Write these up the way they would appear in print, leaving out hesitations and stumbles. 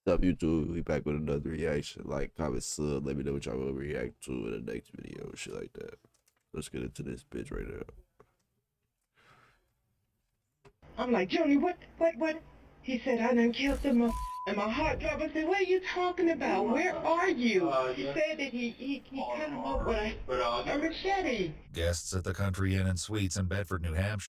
What's up, YouTube? We back with another reaction. Like, comment, sub. Let me know what y'all will react to in the next video, shit like that. Let's get into this bitch right now. I'm like, Joni, what? He said, I done killed them. And my heart dropped. I said, what are you talking about? Where are you? He said that he cut him up with a machete. Guests at the Country Inn and Suites in Bedford, New Hampshire.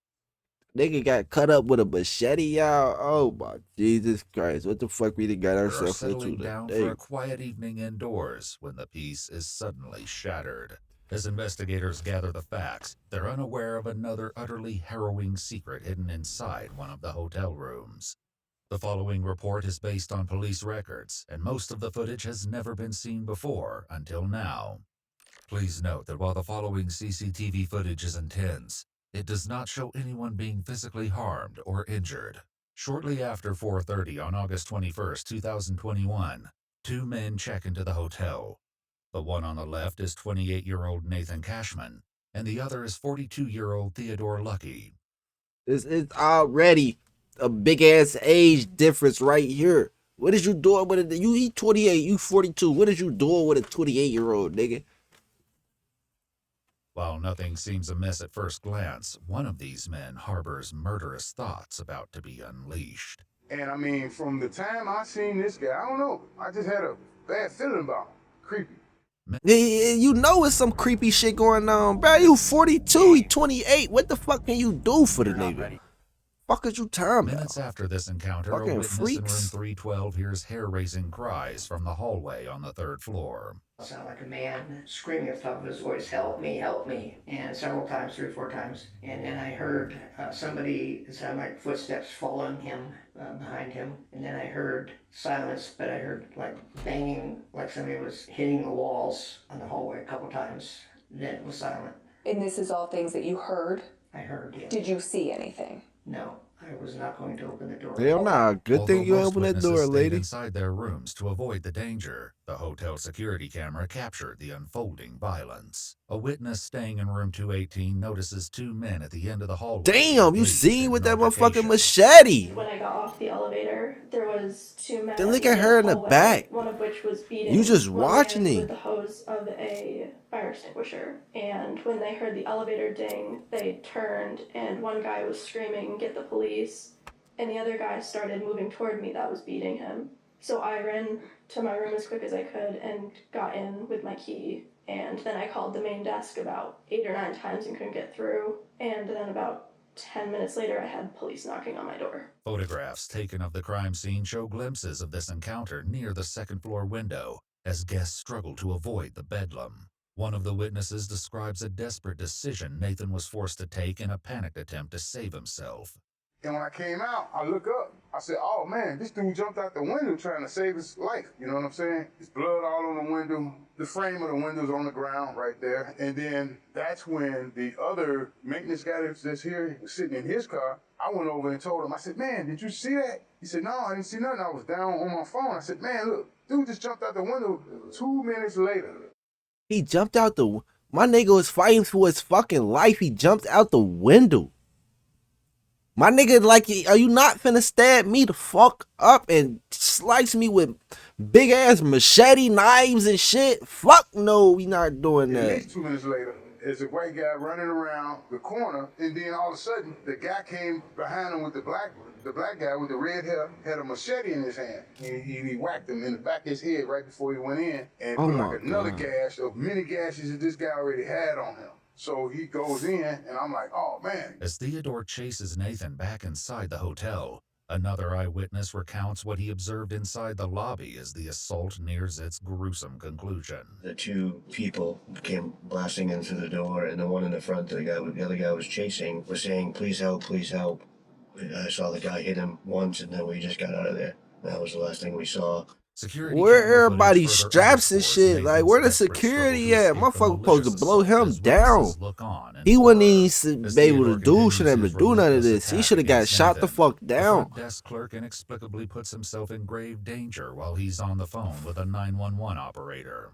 Nigga got cut up with a machete, y'all. Oh my Jesus Christ. What the fuck we done got Are ourselves into settling down for today? a quiet evening indoors when the peace is suddenly shattered. As investigators gather the facts, they're unaware of another utterly harrowing secret hidden inside one of the hotel rooms. The following report is based on police records, and most of the footage has never been seen before until now. Please note that while the following CCTV footage is intense, it does not show anyone being physically harmed or injured. Shortly after 4:30 on August 21st, 2021, two men check into the hotel. The one on the left is 28-year-old Nathan Cashman, and the other is 42-year-old Theodore Lucky. It's already a big ass age difference right here. What is you doing with it? You 28, you 42. What is you doing with a 28-year-old nigga? While nothing seems amiss at first glance, one of these men harbors murderous thoughts about to be unleashed. And I mean, from the time I seen this guy, I don't know. I just had a bad feeling about him. Creepy. You know it's some creepy shit going on, bro. You 42, he 28. What the fuck can you do for the nigga? Fuck is you talking about? Minutes after this encounter, a Fucking witness in room freaks. 312 hears hair-raising cries from the hallway on the third floor. It sounded like a man screaming at the top of his voice, help me, help me. And several times, 3 or 4 times. And then I heard somebody, it sounded like footsteps following him, behind him. And then I heard silence, but I heard like banging, like somebody was hitting the walls on the hallway a couple times. Then it was silent. And this is all things that you heard? I heard, yeah. Did you see anything? No, I was not going to open the door. Hell nah. Good Although thing you most open that witnesses door, stayed lady. inside their rooms to avoid the danger, the hotel security camera captured the unfolding violence. A witness staying in room 218 notices two men at the end of the hallway. Damn, you engaged seen in with an that motherfucking altercation. machete. When I got off the elevator, there was two men Then at look the at end her of in the hallway, back. one of which was beating You just one watching man it. with the hose of a fire extinguisher. And when they heard the elevator ding, they turned, and one guy was screaming, "Get the police!" And the other guy started moving toward me that was beating him. So I ran to my room as quick as I could and got in with my key. And then I called the main desk about 8 or 9 times and couldn't get through. And then about 10 minutes later, I had police knocking on my door. Photographs taken of the crime scene show glimpses of this encounter near the second-floor window as guests struggle to avoid the bedlam. One of the witnesses describes a desperate decision Nathan was forced to take in a panicked attempt to save himself. And when I came out, I look up. I said, oh man, this dude jumped out the window trying to save his life. You know what I'm saying? There's blood all on the window. The frame of the window's on the ground right there. And then that's when the other maintenance guy that's here was sitting in his car. I went over and told him, I said, man, did you see that? He said, no, I didn't see nothing. I was down on my phone. I said, man, look, dude just jumped out the window 2 minutes later. He jumped out the. My nigga was fighting for his fucking life. He jumped out the window. My nigga, like, are you not finna stab me the fuck up and slice me with big ass machete knives and shit? Fuck no, we not doing At that. least 2 minutes later, there's a white guy running around the corner, and then all of a sudden, the guy came behind him with the black guy with the red hair, had a machete in his hand. He whacked him in the back of his head right before he went in, and Oh put my like another God. gash of many gashes that this guy already had on him. So he goes in, and I'm like, oh man. As Theodore chases Nathan back inside the hotel, another eyewitness recounts what he observed inside the lobby as the assault nears its gruesome conclusion. The two people came blasting in through the door, and the one in the front, the other guy was chasing, was saying, please help, please help. I saw the guy hit him once, and then we just got out of there. That was the last thing we saw. Security Where camera footage everybody further straps and underscores shit? Like, Nathan's where the desperate struggle security to at? escape the Motherfucker supposed to malicious blow assault him as down. witnesses look on in He wouldn't horror. even As be able to Theodore do, continues shouldn't have his been do none of relentless this. He attack should have got against shot the Nathan, fuck the down. front desk clerk inexplicably puts himself in grave danger while he's on the phone with a 911 operator.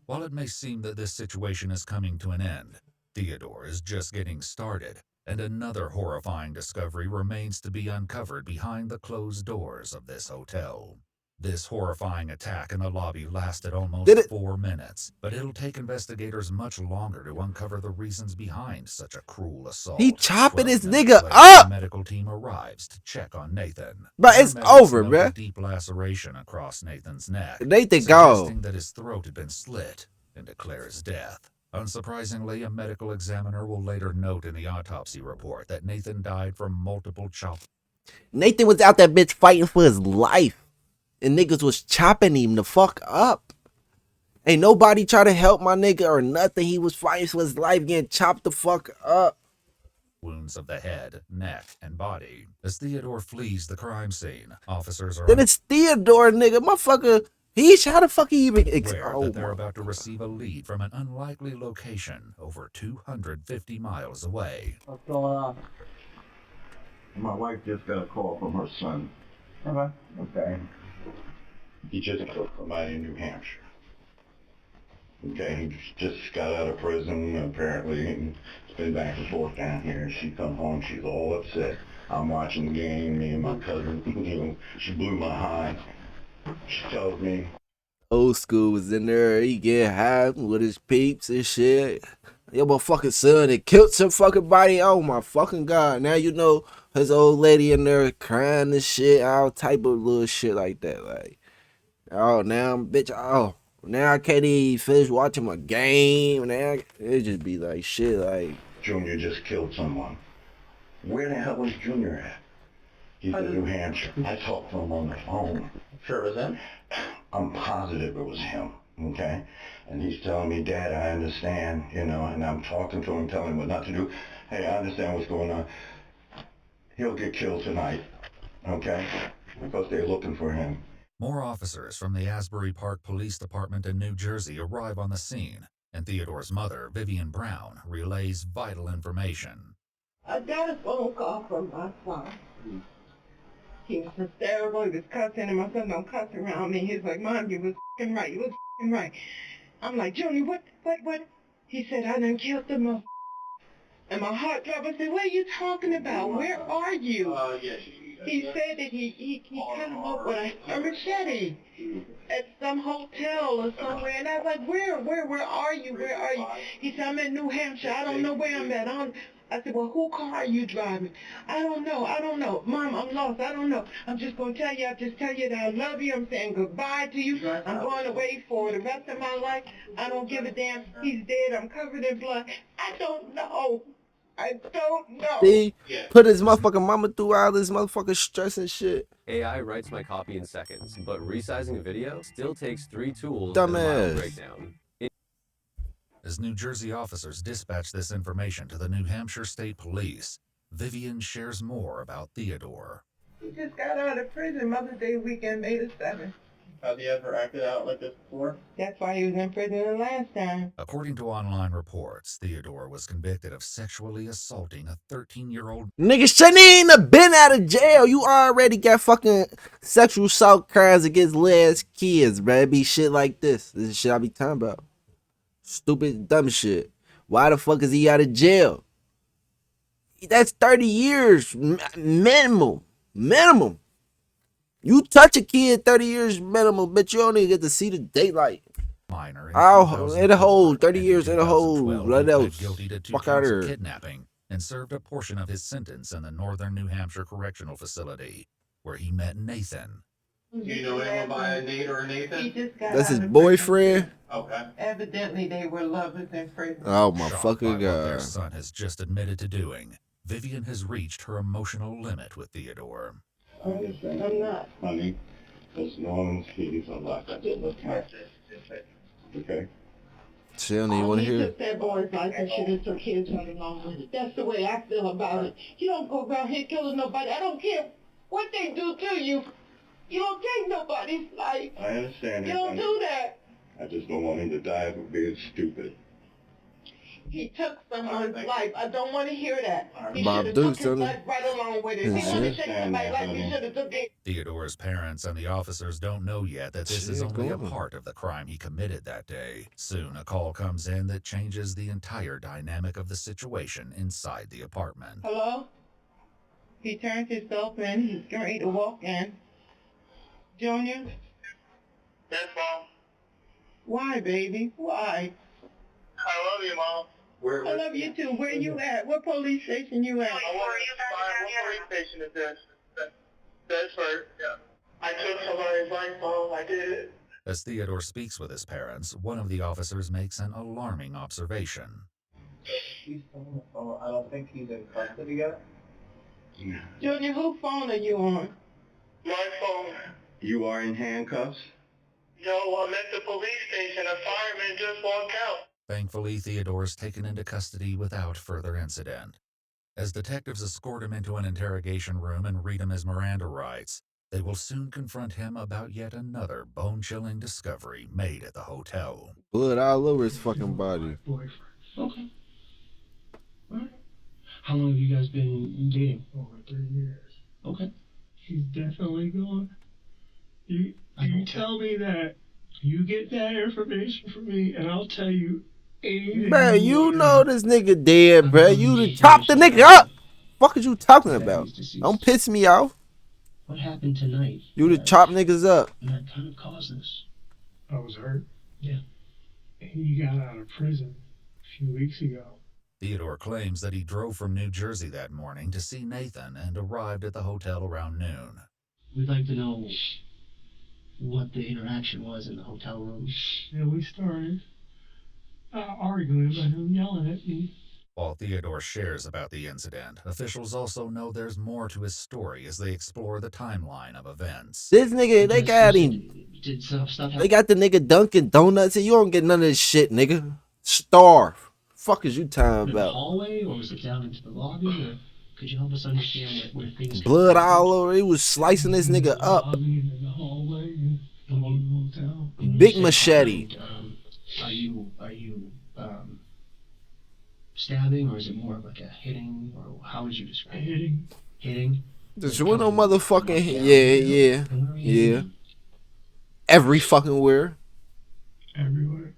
While it may seem that this situation is coming to an end, Theodore is just getting started, and another horrifying discovery remains to be uncovered behind the closed doors of this hotel. This horrifying attack in the lobby lasted almost Did it? 4 minutes, but it'll take investigators much longer to uncover the reasons behind such a cruel assault. He chopping 12 this minutes nigga later, up. The medical team arrives to check on Nathan. But it's Paramedics over, note a bruh. deep laceration across Nathan's neck, Nathan suggesting gone. that his throat had been slit, and declare his death. Unsurprisingly, a medical examiner will later note in the autopsy report that Nathan died from multiple chops. Nathan was out that bitch fighting for his life. And niggas was chopping him the fuck up. Ain't nobody try to help my nigga or nothing. He was fighting for his life, getting chopped the fuck up. Wounds of the head, neck, and body. As Theodore flees the crime scene, officers are Then it's Theodore, nigga. Motherfucker. How the fuck he even... aware Oh, that they're my. about to receive a lead from an unlikely location over 250 miles away. What's going on? My wife just got a call from her son. Okay. He just got from out in New Hampshire. Okay, he just got out of prison apparently, and it's been back and forth down here. She come home, she's all upset. I'm watching the game, me and my cousin, she blew my high. She tells me, Old school was in there. He get high with his peeps and shit. Your motherfucking son that killed some fucking body. Oh my fucking god. Now you know his old lady in there crying and shit. All type of little shit like that. Like, oh, now bitch. Oh, now I can't even finish watching my game. Now it just be like shit. Like, Junior just killed someone. Where the hell is Junior at? He's in New Hampshire. I talked to him on the phone. Sure was him? I'm positive it was him, okay? And he's telling me, Dad, I understand, and I'm talking to him, telling him what not to do. Hey, I understand what's going on. He'll get killed tonight, okay? Because they're looking for him. More officers from the Asbury Park Police Department in New Jersey arrive on the scene, and Theodore's mother, Vivian Brown, relays vital information. I got a phone call from my son. He was hysterical. He was cussing, and my son don't cuss around me. He's like, Mom, you was f***ing right. You was f***ing right. I'm like, Junior, what? He said, I done killed the mother. And my heart dropped. I said, what are you talking about? Where are you? He said that he cut him up with a machete at some hotel or somewhere. And I was like, where are you? Where are you? He said, I'm in New Hampshire. I don't know where I'm at. I said, well, whose car are you driving? I don't know. Mom, I'm lost. I don't know. I'm just going to tell you. I'll just tell you that I love you. I'm saying goodbye to you. I'm going away for the rest of my life. I don't give a damn. He's dead. I'm covered in blood. I don't know. see, put his motherfucking mama through all this motherfucking stress and shit. AI writes my copy in seconds, but resizing a video still takes 3 tools and a mild Dumbass. breakdown. As New Jersey officers dispatch this information to the New Hampshire State Police, Vivian shares more about Theodore. He just got out of prison Mother's Day weekend, May the 7th. Has he ever acted out like this before? That's why he was in prison the last time. According to online reports, Theodore was convicted of sexually assaulting a 13-year-old. Nigga shouldn't even have been out of jail. You already got fucking sexual assault crimes against little ass kids, bruh. It be shit like this. This is shit I be talking about. Stupid, dumb shit. Why the fuck is he out of jail? That's 30 years minimum. Minimum. You touch a kid, 30 years minimum, but you only get to see the daylight. Minor In a hole, 30 years in a hole. What He else? pled guilty to 2 Fuck out counts of of here. kidnapping and served a portion of his sentence in the Northern New Hampshire Correctional Facility, where he met Nathan. Do you know anyone by a Nate or a He Nathan? just got That's out his of boyfriend? Okay. Evidently, they were lovers in prison. Oh my Shocked fucking by what their god. son has just admitted to doing, Vivian has reached her emotional limit with Theodore. I understand. I'm not. Honey, as long as he's alive, I did look at it. Okay? She don't even want to He hear. took that boy's life and should have took his right along with it. That's the way I feel about it. You don't go around here killing nobody. I don't care what they do to you. You don't take nobody's life. I understand You it, don't honey. do that. I just don't want him to die for being stupid. He took someone's life. I don't want to hear that. He Bob should have Dukes, took his something. life right along with it. If he Shit. wanted to take somebody's life, he should have took it. Theodore's parents and the officers don't know yet that this is Shit, only a go on. part of the crime he committed that day. Soon a call comes in that changes the entire dynamic of the situation inside the apartment. Hello? He turns himself in. He's getting ready to walk in. Junior, Yes, Mom. Why, baby? Why? I love you, Mom. I love you too. Where you at? What police station you at? What police station is this? Bedford. Yeah. I took somebody's life, Mom. I did. As Theodore speaks with his parents, one of the officers makes an alarming observation. He's on the phone. I don't think he's in custody yet. Junior, whose phone are you on? My phone. You are in handcuffs? No, I'm at the police station. A fireman just walked out. Thankfully, Theodore is taken into custody without further incident. As detectives escort him into an interrogation room and read him his Miranda rights, they will soon confront him about yet another bone-chilling discovery made at the hotel. Blood all over his fucking body. Boyfriend. Okay. All right. How long have you guys been dating? Over 3 years. Okay. He's definitely gone. You tell me that you get that information from me, and I'll tell you anything. Bruh, you know this nigga dead, bruh. You done chopped the nigga up. Fuck is you talking about? Don't piss me off. What happened tonight? You done chopped niggas up. That kind of caused this. I was hurt. Yeah. He got out of prison a few weeks ago. Theodore claims that he drove from New Jersey that morning to see Nathan and arrived at the hotel around noon. We'd like to know what the interaction was in the hotel room. Yeah, we started arguing about him yelling at me. While Theodore shares about the incident, officials also know there's more to his story as they explore the timeline of events. This nigga, they got him. They got the nigga Dunkin' Donuts, and you don't get none of this shit, nigga. Starve. Fuck is you talking about? In the hallway, or was it down into the lobby? Or could you help us understand where things? Blood all over. He was slicing this nigga up. In the hallway, in the hotel. Big machete. Are you stabbing, or is it more like a hitting, or how would you describe it? Hitting. Just with no motherfucking yeah. Every fucking where. Everywhere.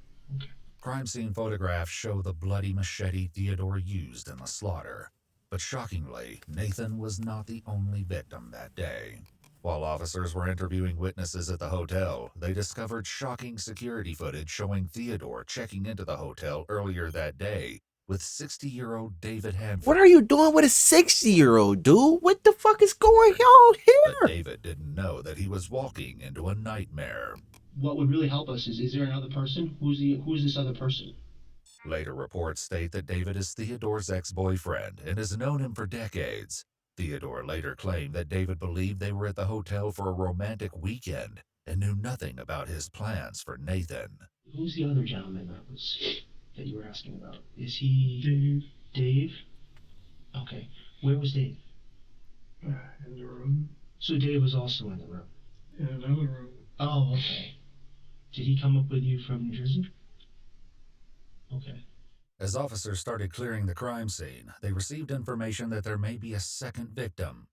Crime scene photographs show the bloody machete Theodore used in the slaughter. But shockingly, Nathan was not the only victim that day. While officers were interviewing witnesses at the hotel, they discovered shocking security footage showing Theodore checking into the hotel earlier that day with 60-year-old David Hanford. What are you doing with a 60-year-old, dude? What the fuck is going on here? But David didn't know that he was walking into a nightmare. What would really help us is there another person? Who's this other person? Later reports state that David is Theodore's ex-boyfriend and has known him for decades. Theodore later claimed that David believed they were at the hotel for a romantic weekend and knew nothing about his plans for Nathan. Who's the other gentleman that you were asking about? Is he... Dave? Okay. Where was Dave? In the room. So Dave was also in the room? In another room. Oh, okay. Did he come up with you from New Jersey? Okay. As officers started clearing the crime scene, they received information that there may be a second victim.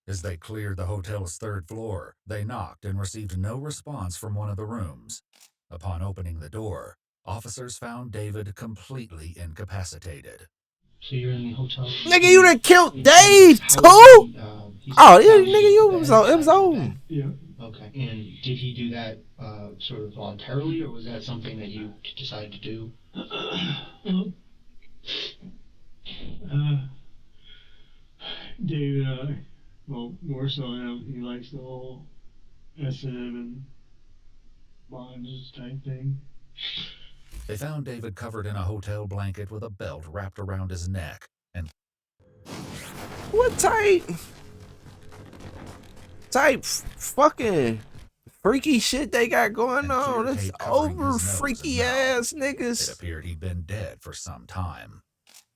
As they cleared the hotel's third floor, they knocked and received no response from one of the rooms. Upon opening the door, officers found David completely incapacitated. So you're in the hotel? Nigga, you done killed Dave too? Oh, yeah, nigga, it was on. Yeah. Okay. And did he do that sort of voluntarily, or was that something that you decided to do? David, well, more so him, he likes the whole SM and bondage type thing. They found David covered in a hotel blanket with a belt wrapped around his neck and... What type fucking freaky shit they got going on? It's over freaky ass niggas. It appeared he'd been dead for some time.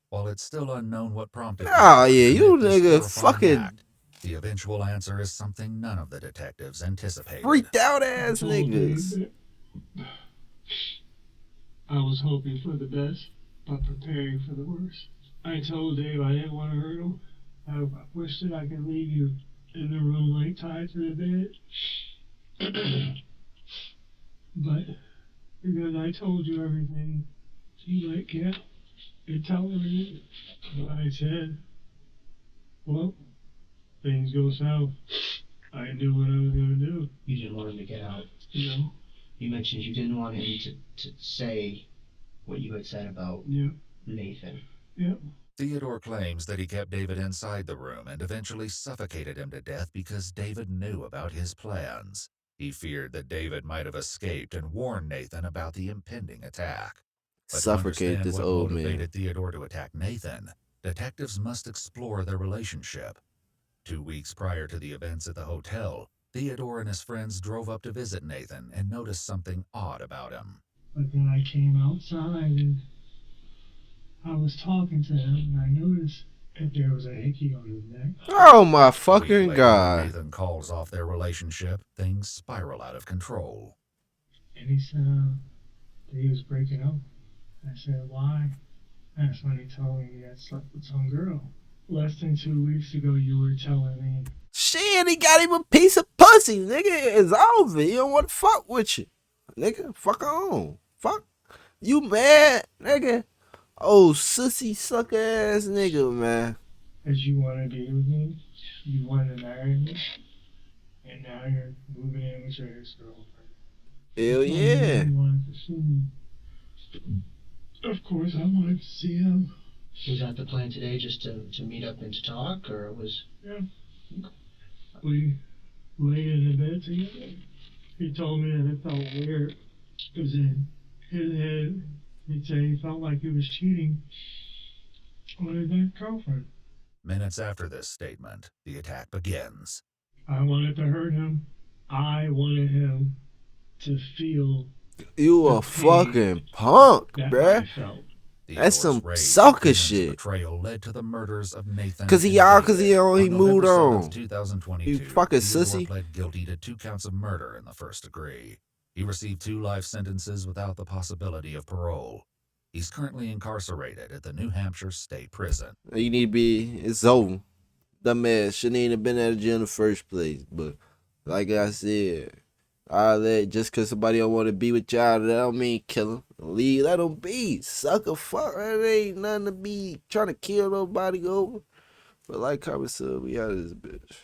While it's still unknown what prompted... Oh yeah, you nigga fucking... act, the eventual answer is something none of the detectives anticipated. Freaked out ass niggas. I was hoping for the best, but preparing for the worst. I told Dave I didn't want to hurt him. I wish that I could leave you in the room like tied to the bed. But because I told you everything, you like can't tolerate what I said. Well, things go south. I knew what I was gonna do. You didn't want him to get out. No. you mentioned you didn't want him to say what you had said about Nathan. Yep. Theodore claims that he kept David inside the room and eventually suffocated him to death because David knew about his plans. He feared that David might have escaped and warned Nathan about the impending attack. But to Suffocated understand this what old motivated man. Theodore to attack Nathan, detectives must explore their relationship. 2 weeks prior to the events at the hotel, Theodore and his friends drove up to visit Nathan and noticed something odd about him. But then I came outside and I was talking to him, and I noticed that there was a hickey on his neck. Oh my A week fucking later, god. when Nathan calls off their relationship, things spiral out of control. And he said that he was breaking up. I said, why? That's when he told me he had slept with some girl. Less than 2 weeks ago, you were telling me. Shit, he got him a piece of pussy, nigga. It's over. He don't want to fuck with you. Nigga, fuck on. Fuck. You mad, nigga? Oh, sissy sucker ass nigga, man. As you want to be with me, you want to marry me, and now you're moving in with your ex-girlfriend. Hell yeah. You wanted to see me. Of course, I wanted to see him. Was that the plan today, just to meet up and to talk, or was... Yeah. We laid in the bed together. He told me that it felt weird, because in his head, he'd say he felt like he was cheating on his ex-girlfriend. Minutes after this statement, the attack begins. I wanted to hurt him. I wanted him to feel You a fucking punk, bruh. That's some sucker shit. Betrayal led to the murders of Nathan. Cause he moved on. 2022, You fucking Theodore sissy. pled guilty to 2 counts of murder in the first degree. He received 2 life sentences without the possibility of parole. He's currently incarcerated at the New Hampshire State Prison. You need to be. It's over. Dumbass shouldn't even have been out of jail in the first place. But like I said, all that just cause somebody don't want to be with y'all, that don't mean kill him. Leave, let him be. Sucker, fuck. That ain't nothing to be trying to kill nobody over. But like Carmen said, we out of this bitch.